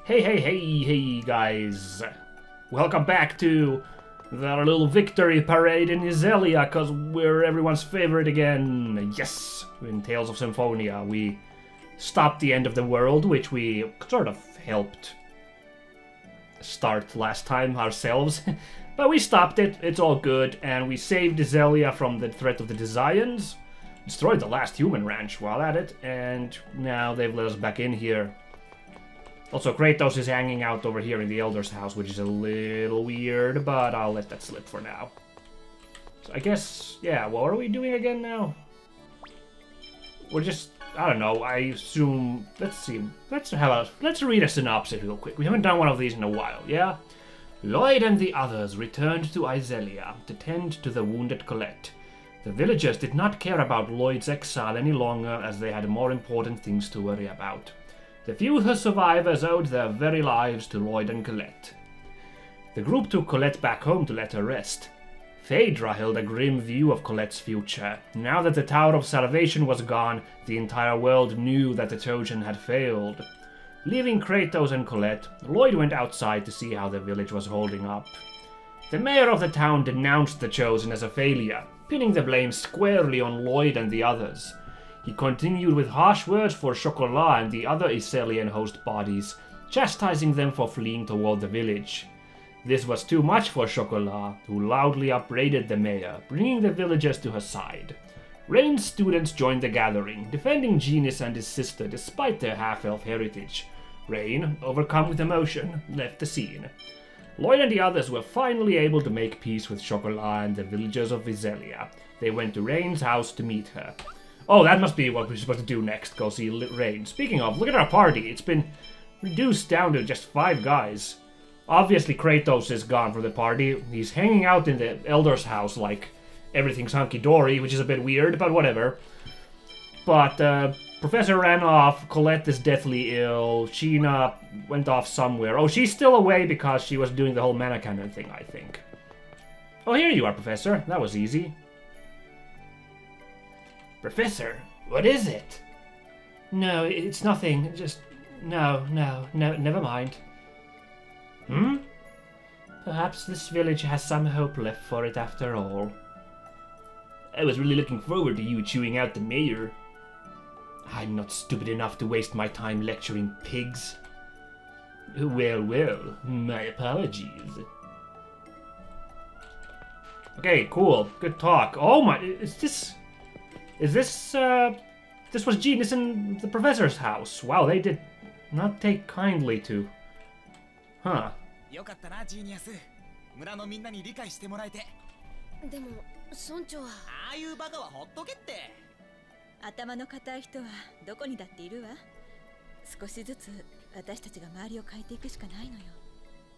Hey guys! Welcome back to our little victory parade in Iselia, cause we're everyone's favorite again. Yes! In Tales of Symphonia, we stopped the end of the world, which we sort of helped start last time ourselves. But we stopped it, it's all good, and we saved Iselia from the threat of the Desians, destroyed the last human ranch while at it, and now they've let us back in here. Also, Kratos is hanging out over here in the Elder's house, which is a little weird, but I'll let that slip for now. So I guess, yeah, what are we doing again now? We're just, I don't know, I assume, let's see, let's read a synopsis real quick. We haven't done one of these in a while, yeah? Lloyd and the others returned to Iselia to tend to the wounded Colette. The villagers did not care about Lloyd's exile any longer, as they had more important things to worry about. The few survivors owed their very lives to Lloyd and Colette. The group took Colette back home to let her rest. Phaedra held a grim view of Colette's future. Now that the Tower of Salvation was gone, the entire world knew that the Trojan had failed. Leaving Kratos and Colette, Lloyd went outside to see how the village was holding up. The mayor of the town denounced the Chosen as a failure, pinning the blame squarely on Lloyd and the others. He continued with harsh words for Chocolat and the other Iselian host bodies, chastising them for fleeing toward the village. This was too much for Chocolat, who loudly upbraided the mayor, bringing the villagers to her side. Rain's students joined the gathering, defending Genius and his sister despite their half-elf heritage. Rain, overcome with emotion, left the scene. Lloyd and the others were finally able to make peace with Chocolat and the villagers of Iselia. They went to Rain's house to meet her. Oh, that must be what we're supposed to do next, go see Rain. Speaking of, look at our party. It's been reduced down to just 5 guys. Obviously, Kratos is gone from the party. He's hanging out in the Elder's house like everything's hunky-dory, which is a bit weird, but whatever. But Professor ran off, Colette is deathly ill, Sheena went off somewhere. Oh, she's still away because she was doing the whole mana cannon thing, I think. Oh, here you are, Professor. That was easy. Professor, what is it? No, it's nothing. Just... No, never mind. Hmm? Perhaps this village has some hope left for it after all. I was really looking forward to you chewing out the mayor. I'm not stupid enough to waste my time lecturing pigs. Well, my apologies. Okay, cool. Good talk. Oh my, this was Genius in the Professor's house. Wow, they did not take kindly to... Huh. よかったな、ジーニアス。村のみんなに理解してもらえて。でも、村長は。ああいうバカはほっとけって。頭の固い人はどこにだっているわ。少しずつ私たちが周りを変えていくしかないのよ。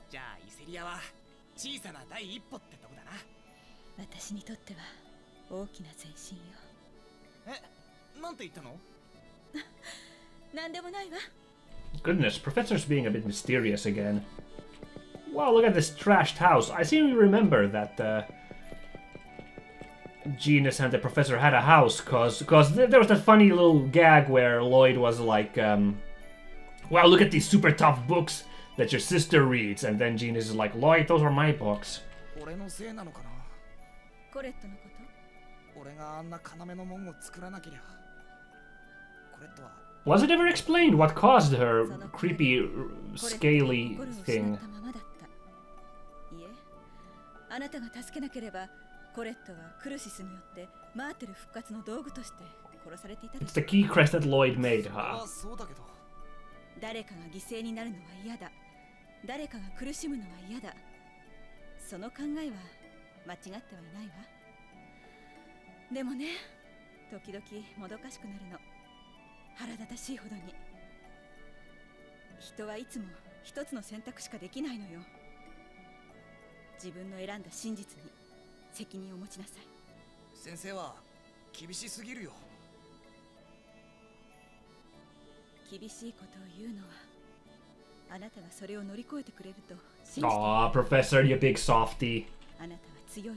じゃあ、イセリアは小さな第一歩ってとこだな。私にとっては大きな前進よ。え、なんて言ったの？なんでもないわ。Goodness, Professor's being a bit mysterious again. Wow, look at this trashed house. I seem to remember that Genius and the Professor had a house, cause there was that funny little gag where Lloyd was like, wow, look at these super tough books that your sister reads, and then Genius is like, Lloyd, those are my books. 俺のせいなのかな？コレットのこと？俺があんな要の門を作らなければ。コレットは Was it ever explained what caused her creepy, scaly thing? いえ、あなたが助けなければ、コレットはクルシスによってマーテル復活の道具として殺されていたでしょ。It's the key crest that Lloyd made, huh? そうだけど。誰かが犠牲になるのは嫌だ。誰かが苦しむのは嫌だ。その考えは間違ってはいないわ。でもね、時々もどかしくなるの。腹立たしいほどに。人はいつも一つの選択しかできないのよ。自分の選んだ真実に責任を持ちなさい。先生は厳しすぎるよ。厳しいことを言うのはあなたがそれを乗り越えてくれると信じて。Aw, Professor, you big softy. あなたは強いわ、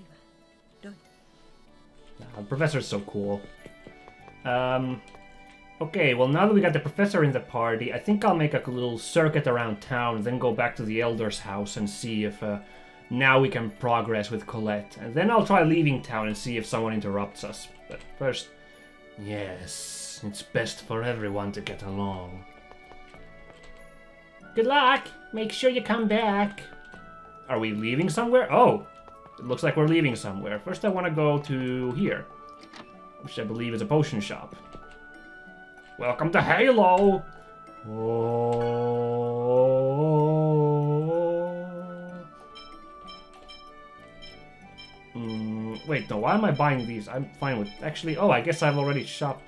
ロイド。Professor's so cool. Okay, well now that we got the professor in the party, I think I'll make a little circuit around town, then go back to the elder's house and see if now we can progress with Colette. And then I'll try leaving town and see if someone interrupts us. But first, yes, it's best for everyone to get along. Good luck! Make sure you come back. Are we leaving somewhere? Oh, it looks like we're leaving somewhere. First I want to go to here, which I believe is a potion shop. Welcome to Halo! Wait, no, why am I buying these? I'm fine with... Actually, oh, I guess I've already shopped.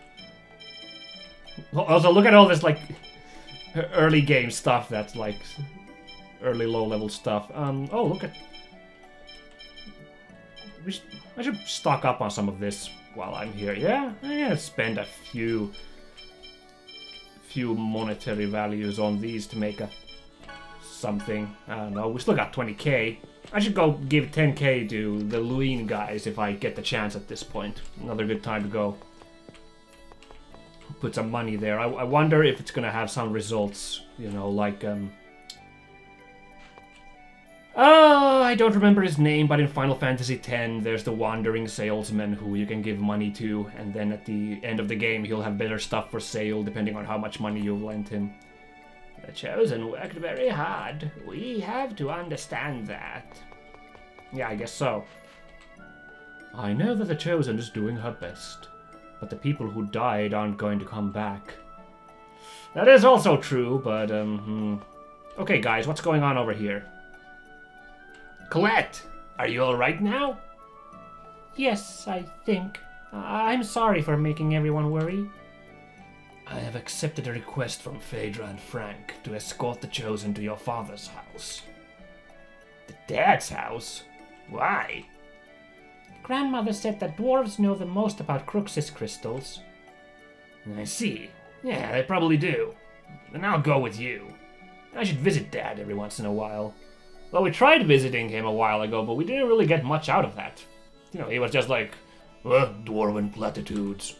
Also, look at all this, like, early game stuff that's, like, early low-level stuff. Oh, look at... I should stock up on some of this while I'm here. Yeah, spend a few monetary values on these to make a something. I don't know, we still got 20k. I should go give 10k to the Lloyd guys if I get the chance at this point. Another good time to go put some money there. I wonder if it's gonna have some results, you know, like oh, I don't remember his name, but in Final Fantasy X, there's the wandering salesman who you can give money to, and then at the end of the game, he'll have better stuff for sale, depending on how much money you've lent him. The Chosen worked very hard. We have to understand that. Yeah, I guess so. I know that the Chosen is doing her best, but the people who died aren't going to come back. That is also true, but, Okay, guys, what's going on over here? Colette, are you alright now? Yes, I think. I'm sorry for making everyone worry. I have accepted a request from Phaedra and Frank to escort the Chosen to your father's house. The Dad's house? Why? Grandmother said that dwarves know the most about crazyness crystals. I see. Yeah, they probably do. Then I'll go with you. I should visit Dad every once in a while. Well, we tried visiting him a while ago, but we didn't really get much out of that. You know, he was just like, dwarven platitudes.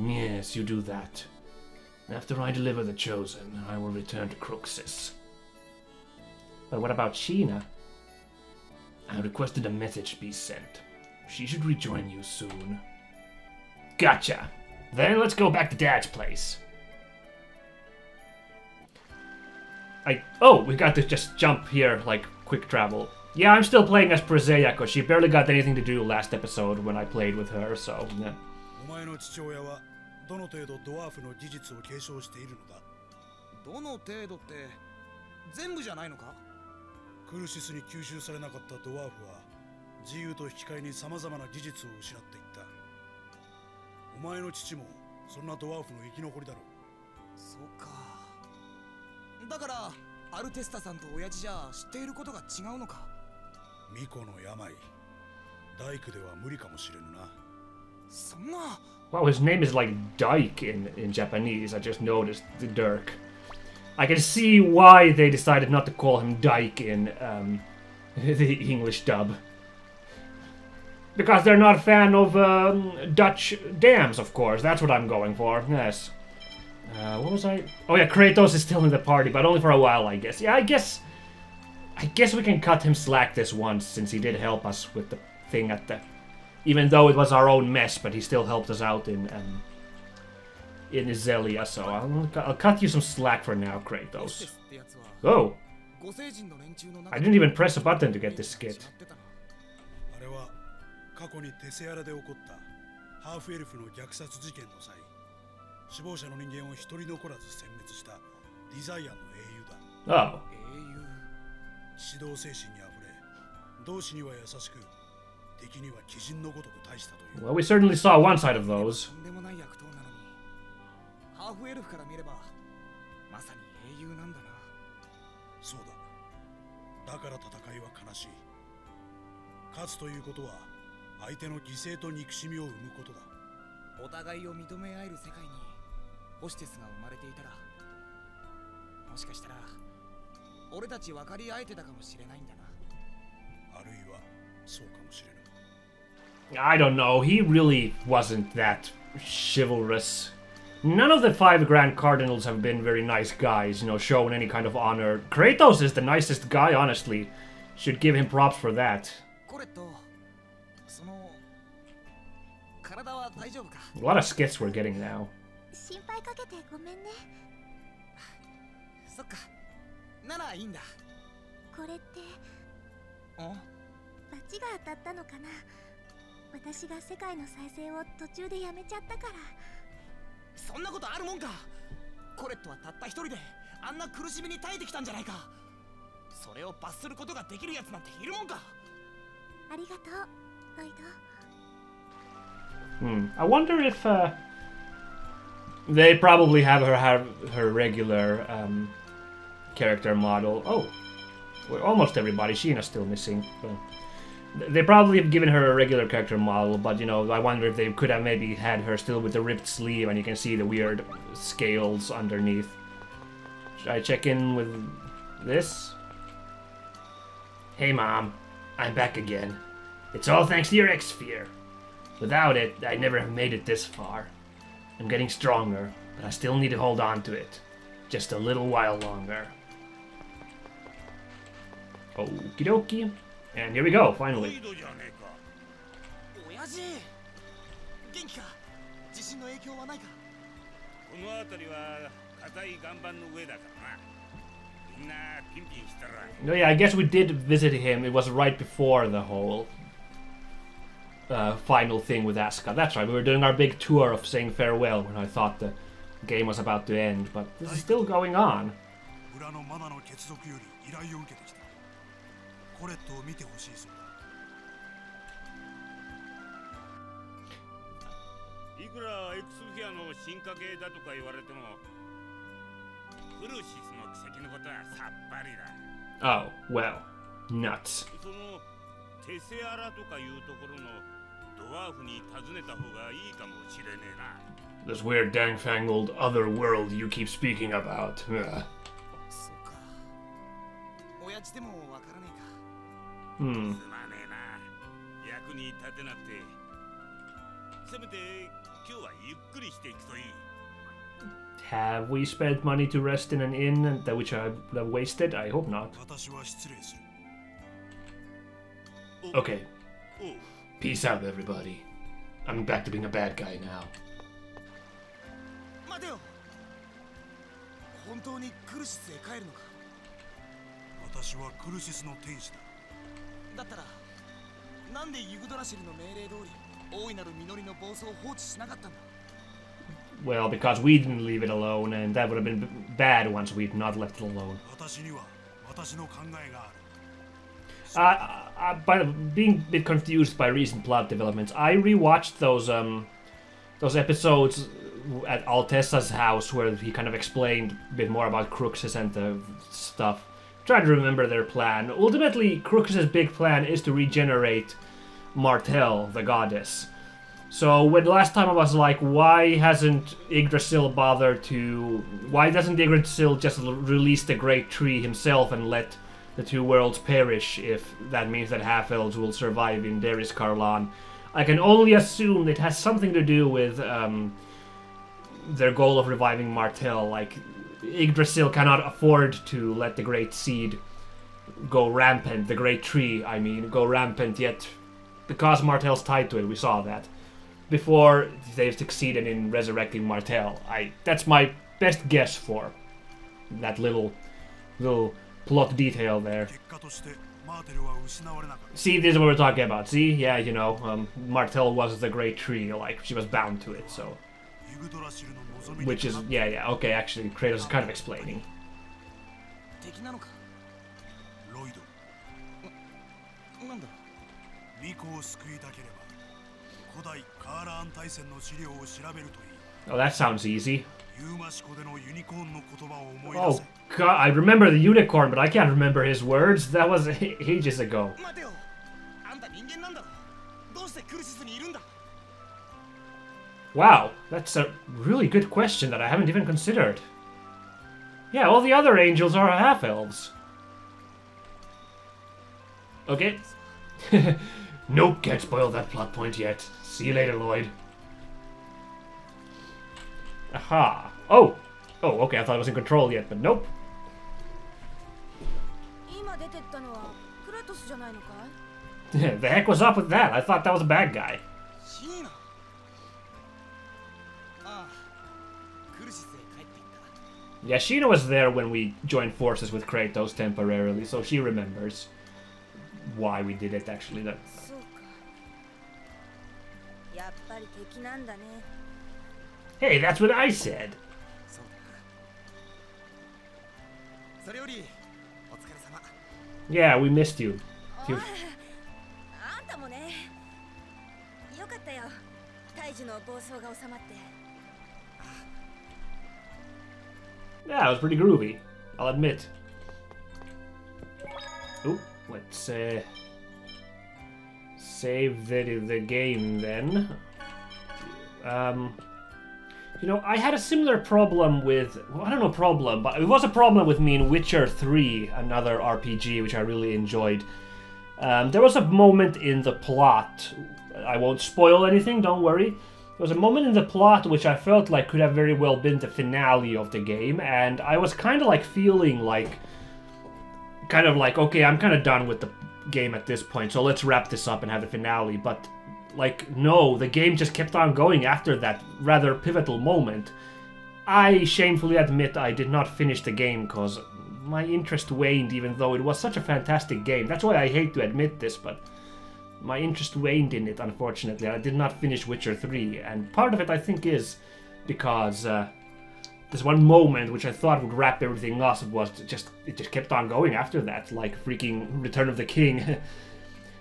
Yes, you do that. After I deliver the Chosen, I will return to crazyness. But what about Sheena? I requested a message be sent. She should rejoin you soon. Gotcha. Then let's go back to Dad's place. Oh, we got to just jump here, like, quick travel. Yeah, I'm still playing as Presea, because she barely got anything to do last episode when I played with her, so, yeah. お前の父親はどの程度ドワーフの技術を継承しているのだ。どの程度って全部じゃないのか？クルシスに吸収されなかったドワーフは自由と引き換えに様々な技術を失っていった。お前の父もそんなドワーフの生き残りだろう。そうか。だからアルテスタさんと親父じゃ知っていることが違うのか？巫女の病、大工では無理かもしれぬな。そんな。Wow, his name is like Dyke in Japanese. I just noticed the Dirk. I can see why they decided not to call him Dyke in the English dub. Because they're not a fan of Dutch dams, of course. That's what I'm going for. Yes. What was I? Oh yeah, Kratos is still in the party, but only for a while, I guess. Yeah, I guess we can cut him slack this once, since he did help us with the thing at the... Even though it was our own mess, but he still helped us out in Zelia, so I'll cut you some slack for now, Kratos. Oh! I didn't even press a button to get this skit. あれは過去にテセアラで起こったハーフエルフの虐殺事件の際、死亡者の人間を一人残らず殲滅したディザイアンの英雄だ。Oh. 指導精神にあふれ、同志には優しく、敵には鬼人のごとく大したという。Well, we certainly saw one side of those. とんでもない悪党なのに、ハーフエルフから見ればまさに英雄なんだな。そうだ。だから戦いは悲しい。勝つということは相手の犠牲と憎しみを生むことだ。お互いを認め合える世界にホシテスが生まれていたら、もしかしたら俺たち分かり合えてたかもしれないんだな。あるいはそうかもしれない。I don't know, he really wasn't that chivalrous. None of the 5 Grand Cardinals have been very nice guys, you know, shown any kind of honor. Kratos is the nicest guy, honestly. Should give him props for that. コレット、その体は大丈夫か？ A lot of skits we're getting now. 心配かけてごめんね。そっか。ならいいんだ。これってお？罰が当たったのかな。私が世界の再生を途中でやめちゃったから。そんなことあるもんか。コレットはたった一人であんな苦しみに耐えてきたんじゃないか。それを罰することができるやつなんているもんか。ありがとう、ロイド。I wonder if they probably have her regular character model. Oh, well, almost everybody. Sheena's still missing. But they probably have given her a regular character model, but you know, I wonder if they could have maybe had her still with the ripped sleeve, and you can see the weird scales underneath. Should I check in with this? Hey Mom, I'm back again. It's all thanks to your X-Sphere. Without it, I'd never have made it this far. I'm getting stronger, but I still need to hold on to it. Just a little while longer. Okie dokie. And here we go, finally. 親父、元気か？地震の影響はないか？この辺りは硬い岩盤の上だからな。みんなピンピンしたら。No, yeah, I guess we did visit him. It was right before the whole final thing with Asuka. That's right, we were doing our big tour of saying farewell when I thought the game was about to end, but this is still going on. 裏のマナの血族より依頼を受けてきた。コレットを見てほしいそうだ。いくらエクスフィアの進化系だとか言われても、クルシスの奇跡のことはさっぱりだ。Oh, well, nuts. そのテセアラとかいうところのドワーフに尋ねた方がいいかもしれねえな。This weird dang-fangled other world you keep speaking about. そうか。親父でもわからねえか。すまねえな。役に立てなくて。せめて今日はゆっくりしていくといい。Have we spent money to rest in an inn that which I would have wasted? I hope not. 私は失礼する。Okay. Peace out, everybody. I'm back to being a bad guy now. 待てよ。本当にクルシスへ帰るのか？私はクルシスの天使だ。だったら、なんでユグドラシルの命令通り、大いなる実りの暴走を放置しなかったんだ？ Well, because we didn't leave it alone, and that would have been bad once we'd not left it alone. 私には私の考えがある。By being a bit confused by recent plot developments, I rewatched those episodes at Altessa's house where he kind of explained a bit more about Cruxis and the stuff. Try to remember their plan. Ultimately, Cruxis' big plan is to regenerate Martel, the goddess. So when last time I was like, why hasn't Yggdrasil bothered to... Why doesn't Yggdrasil just release the Great Tree himself and let the two worlds perish if that means that half-elves will survive in Deris Karlan? I can only assume it has something to do with their goal of reviving Martel. Like, Yggdrasil cannot afford to let the Great Seed go rampant, the Great Tree, I mean, go rampant, yet because Martel's tied to it, we saw that. Before they've succeeded in resurrecting Martel. That's my best guess for that little plot detail there. See, this is what we're talking about. See, yeah, you know, Martel was the Great Tree, like she was bound to it, so. Which is, yeah, okay, actually, Kratos is kind of explaining. Oh, that sounds easy. Oh god, I remember the unicorn, but I can't remember his words. That was ages ago. Wow, that's a really good question that I haven't even considered. Yeah, all the other angels are half-elves. Okay. Nope, can't spoil that plot point yet. See you later, Lloyd. Aha. Oh! Oh, okay, I thought I was in control yet, but nope. 今出てったのはクラトスじゃないのかい？ The heck was up with that? I thought that was a bad guy. シーナ。ああ、クルシスへ帰っていった。 Yeah, Sheena was there when we joined forces with Kratos temporarily, so she remembers why we did it actually. That そうか。やっぱり敵なんだね。 Hey, that's what I said. そうだな。それよりお疲れ様。 Yeah, we missed you. おい、あんたもね。よかったよ。大樹の暴走が収まって。 Yeah, it was pretty groovy, I'll admit. Oop, let's save the game then. You know, I had a similar problem with, well, I don't know problem, but it was a problem with me in Witcher 3, another RPG which I really enjoyed. There was a moment in the plot, I won't spoil anything, don't worry. There was a moment in the plot which I felt like could have very well been the finale of the game, and I was kind of like feeling like, okay, I'm kind of done with the game at this point, so let's wrap this up and have the finale, but like, no, the game just kept on going after that rather pivotal moment. I shamefully admit I did not finish the game because my interest waned, even though it was such a fantastic game. That's why I hate to admit this, but my interest waned in it, unfortunately. I did not finish Witcher 3, and part of it, I think, is because there's one moment which I thought would wrap everything up. It just kept on going after that, like freaking Return of the King.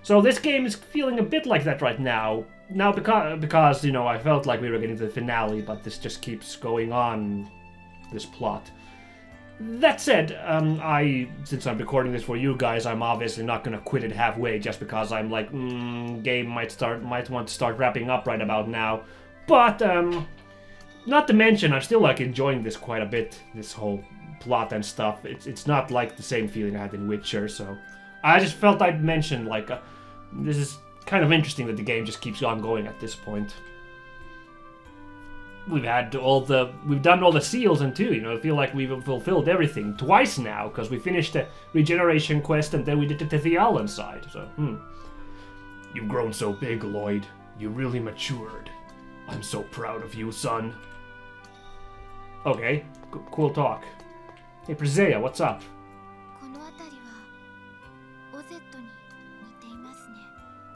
So this game is feeling a bit like that right now. Now because you know, I felt like we were getting to the finale, but this just keeps going on, this plot. That said, since I'm recording this for you guys, I'm obviously not gonna quit it halfway just because I'm like, game might want to start wrapping up right about now. But not to mention, I'm still like enjoying this quite a bit, this whole plot and stuff. It's not like the same feeling I had in Witcher, so I just felt I'd mention like this is kind of interesting that the game just keeps on going at this point. We've done all the seals and too, you know, I feel like we've fulfilled everything twice now, because we finished the regeneration quest and then we did the Thealan side, so, You've grown so big, Lloyd. You really matured. I'm so proud of you, son. Okay, cool talk. Hey, Presea, what's up? この辺りはオゼットに似ていますね。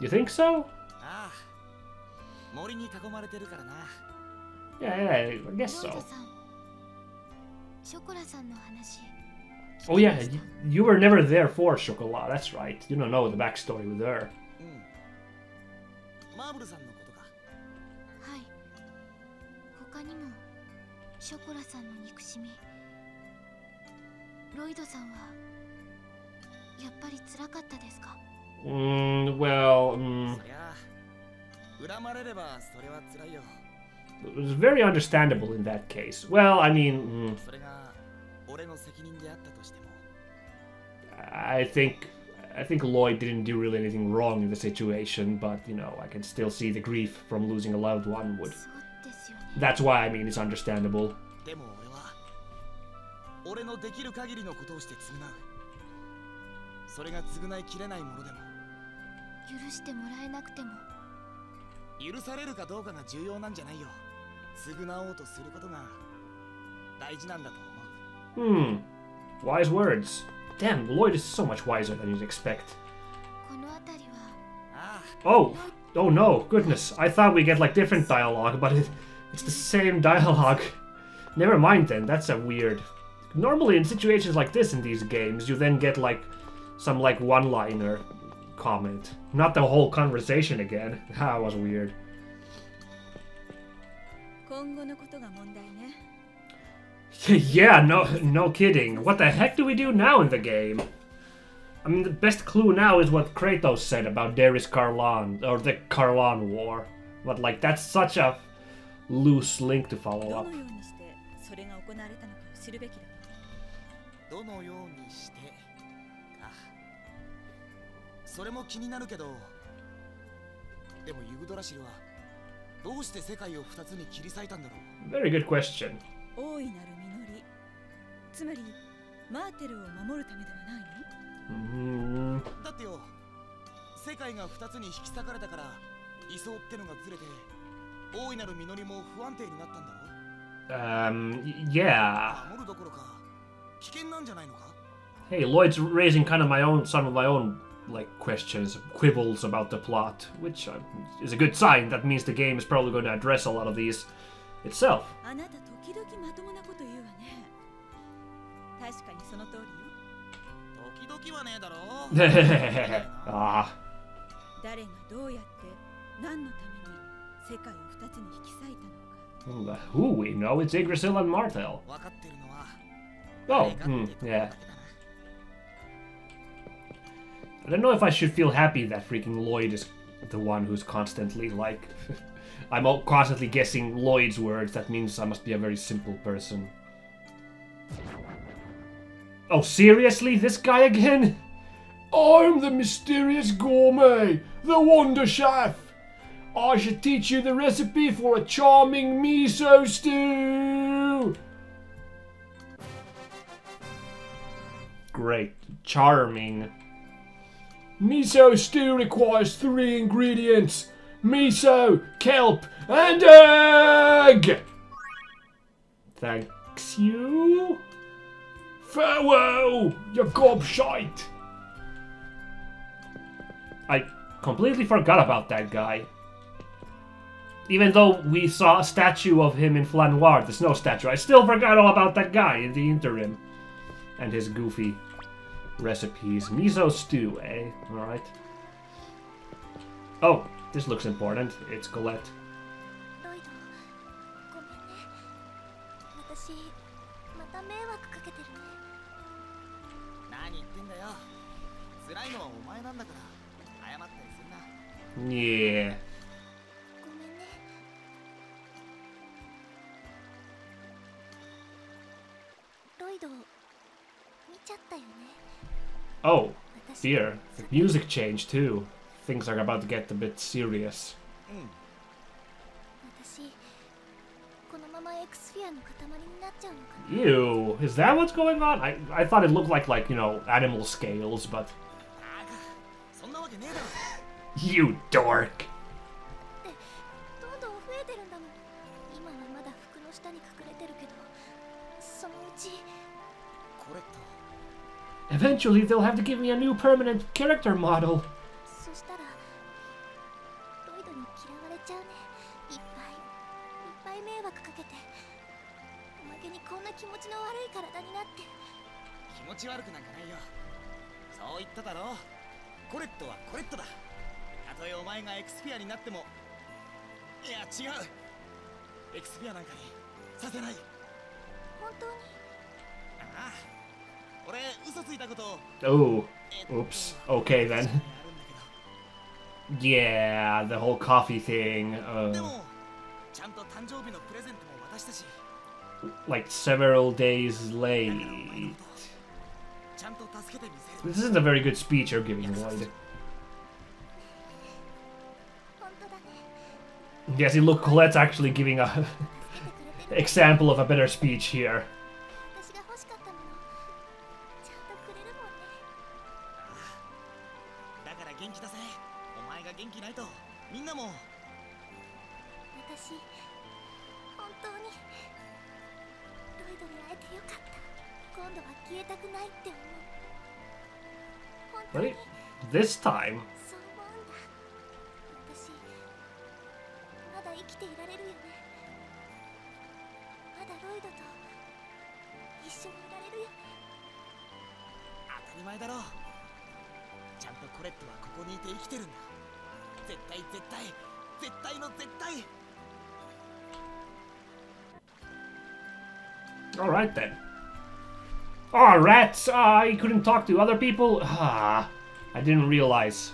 You think so? ああ、森に囲まれてるからな。 Yeah, I guess ロイド so. さん、ショコラさんの話。 Oh yeah, you were never there for Chocolat, that's right. You don't know the backstory with her. うん。マーブルさんのことか。はい。他にもショコラさんの憎しみ。ロイドさんはやっぱり辛かったですか？ Well, そりゃあ、恨まれればそれは辛いよ。 it was very understandable in that case. Well, I mean, それが俺の責任であったとしても。 I think Lloyd didn't do really anything wrong in the situation, but you know, I can still see the grief from losing a loved one would. そうですよね。 That's why I mean it's understandable. でも俺は俺のできる限りのことをして償う。それが償いきれないものでも許してもらえなくても許されるかどうかが重要なんじゃないよ。償おうとすることが大事なんだと思う。Wise words. Damn, Lloyd is so much wiser than you'd expect. この辺りは Oh no, goodness. I thought we get like different dialogue, but it's the same dialogue. Never mind then, that's a weird. Normally in situations like this in these games, you then get like some like one-liner comment. Not the whole conversation again. That was weird. 今後のことが問題ね。 Yeah, no kidding. What the heck do we do now in the game? I mean, the best clue now is what Kratos said about Darius Karlan, or the Karlan War. But like, that's such a loose link to follow ど up. のようにしてそれが行われたのかを知るべきだ。どのようにしてか。それも気になるけど、でもユグドラシルはどうして世界を二つに切り裂いたんだろう。 Very good question. 大いなる実り、つまりマーテルを守るためではないの？Mm, だってよ、世界が二つに引き裂かれたから理想ってのがずれて大いなる実りも不安定になったんだろう。yeah. 守るどころか危険なんじゃないのか。 Hey, Lloyd's raising kind of some of my own like questions, quibbles about the plot, which is a good sign. That means the game is probably going to address a lot of these itself. あなた時々まともなこと言うわね。確かにその通りよ。時々はねえだろ。ah. 誰がどうやって何のために世界を二つに引き裂いたのか。Who we know? It's Yggdrasil and Martel. 分かってるのは Oh, 誰かってところだけ yeah. だな。 I don't know if I should feel happy that freaking Lloyd is the one who's constantly like... I'm constantly guessing Lloyd's words. That means I must be a very simple person. Oh, seriously? This guy again? I'm the mysterious gourmet, the wonder chef. I should teach you the recipe for a charming miso stew. Great. Charming. Miso stew requires 3 ingredients. Miso, kelp, and egg! Thanks you. Farewell, you gobshite! I completely forgot about that guy. Even though we saw a statue of him in Flanoir, the snow statue, I still forgot all about that guy in the interim. And his goofy recipes. Miso stew, eh? Alright. Oh, this looks important. It's Colette. ロイド、ごめんね。私、また迷惑かけてるね。何言ってんだよ。辛いのはお前なんだから謝ったりすんな。 Yeah. ごめんね。ロイド、見ちゃったよね。 Oh, 私 dear. The music changed too. Things are about to get a bit serious. 私、このままエクスフィアの塊になっちゃうのかな。 Ew, is that what's going on? I thought it looked like, you know, animal scales, but... そんなわけねえだろ。 You dork! どんどん増えてるんだもん。今はまだ服の下に隠れてるけど、そのうちコレット、 Eventually, they'll have to give me a new permanent character model. そしたらロイドに嫌われちゃうね。いっぱい迷惑かけて、おまけにこんな気持ちの悪い体になって。気持ち悪くなんかないよ。そう言っただろ。コレットはコレットだ。たとえお前がエクスピアになっても。いや違う。エクスピアなんかにさせない。本当に。ああ、俺嘘ついたことを。 Oh, oops. Okay then. Yeah, the whole coffee thing. でもちゃんと誕生日のプレゼントも渡したし。 Like several days late. ちゃんと助けてみせる。 This isn't a very good speech you're giving, Lloyd. 本当だね。 Yes, you look, Colette's actually giving a example of a better speech here. 私が欲しかったもの、ちゃんとくれるもんね。だから元気出せ。お前が元気ないとみんなも。私、本当にロイドに会えてよかった。今度は消えたくないって思う。本当に Right? This time. そう思うんだ。私、まだ生きていられるよね。まだロイドと一緒にいられるよね。当たり前だろ。ちゃんとコレットはここにいて生きてるんだ。絶対絶対絶対の絶対。 Alright then. Oh, rats! I couldn't talk to other people? Ah, I didn't realize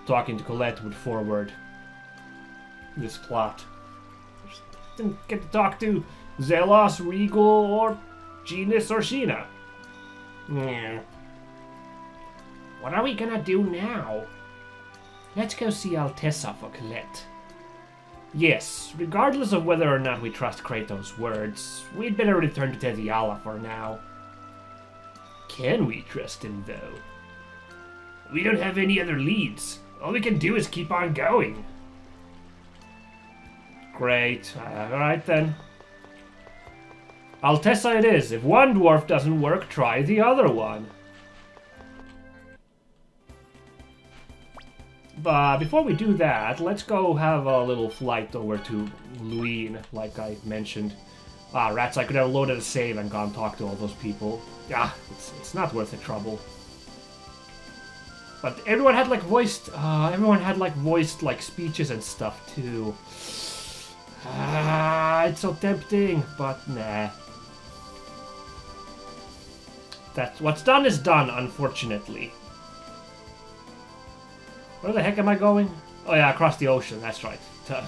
talking to Colette would forward this plot. Didn't get to talk to Zelos, Regal, or Genus, or Sheena. Yeah. What are we gonna do now? Let's go see Altessa for Colette. Yes, regardless of whether or not we trust Kratos' words, we'd better return to Tediala for now. Can we trust him, though? We don't have any other leads. All we can do is keep on going. Great. Alright then. Altessa it is. If one dwarf doesn't work, try the other one. But before we do that, let's go have a little flight over to Lloyd, like I mentioned. Ah, rats, I could have loaded a save and gone talk to all those people. Ah, it's not worth the trouble. But everyone had like voiced like speeches and stuff too. Ah, it's so tempting, but nah. That's what's done is done, unfortunately. Where the heck am I going? Oh yeah, across the ocean, that's right.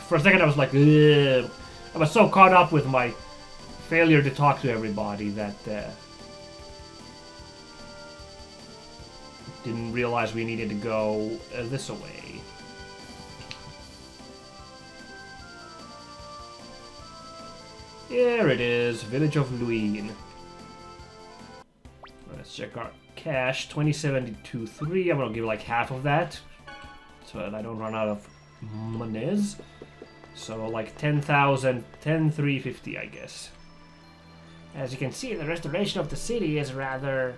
For a second I was like, ugh. I was so caught up with my failure to talk to everybody that didn't realize we needed to go this way. Here it is, Village of Lloyd. Let's check our cash, 2072.3. I'm gonna give like half of that, so that I don't run out of monies. So like 10,000, 10,350, I guess. As you can see, the restoration of the city is rather...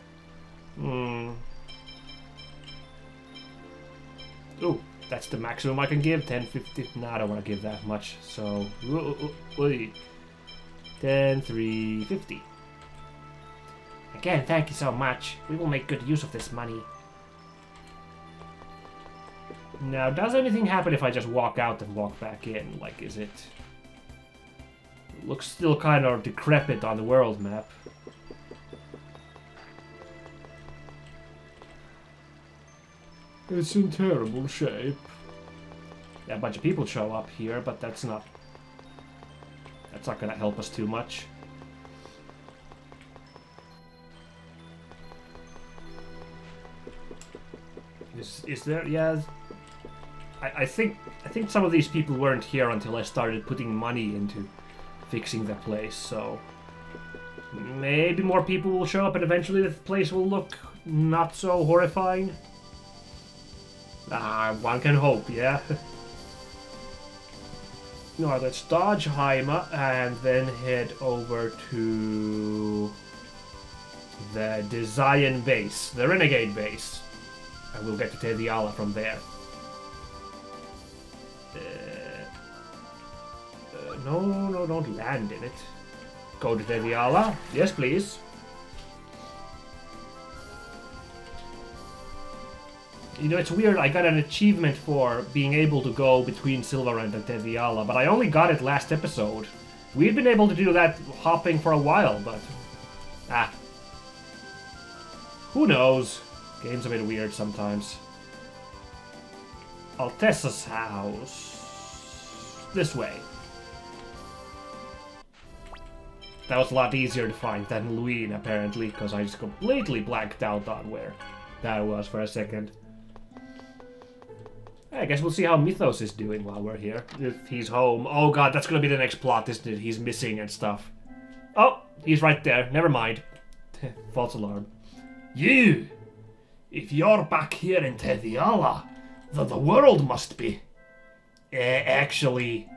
Oh, that's the maximum I can give, 1050. No, I don't want to give that much, so... 10,350. Again, thank you so much. We will make good use of this money. Now, does anything happen if I just walk out and walk back in? Like, is it... Looks still kind of decrepit on the world map. It's in terrible shape. Yeah, a bunch of people show up here, but that's not gonna help us too much. Is there? Yeah. I think some of these people weren't here until I started putting money into fixing the place, so maybe more people will show up and eventually the place will look not so horrifying. One can hope, yeah. No, let's dodge Haima and then head over to the Design base, the Renegade base. And we'll get to Tediala from there. No, don't land in it. Go to Tediala. Yes, please. You know, it's weird, I got an achievement for being able to go between Silverend and Tediala, but I only got it last episode. We've been able to do that hopping for a while, but... Who knows? Game's a bit weird sometimes. Altessa's house... This way. That was a lot easier to find than Lloyd, apparently, because I just completely blanked out on where that was for a second. I guess we'll see how Mythos is doing while we're here. If he's home. Oh god, that's gonna be the next plot, isn't it? He's missing and stuff. Oh, he's right there. Never mind. False alarm. You! If you're back here in Tediala, then the world must be... actually...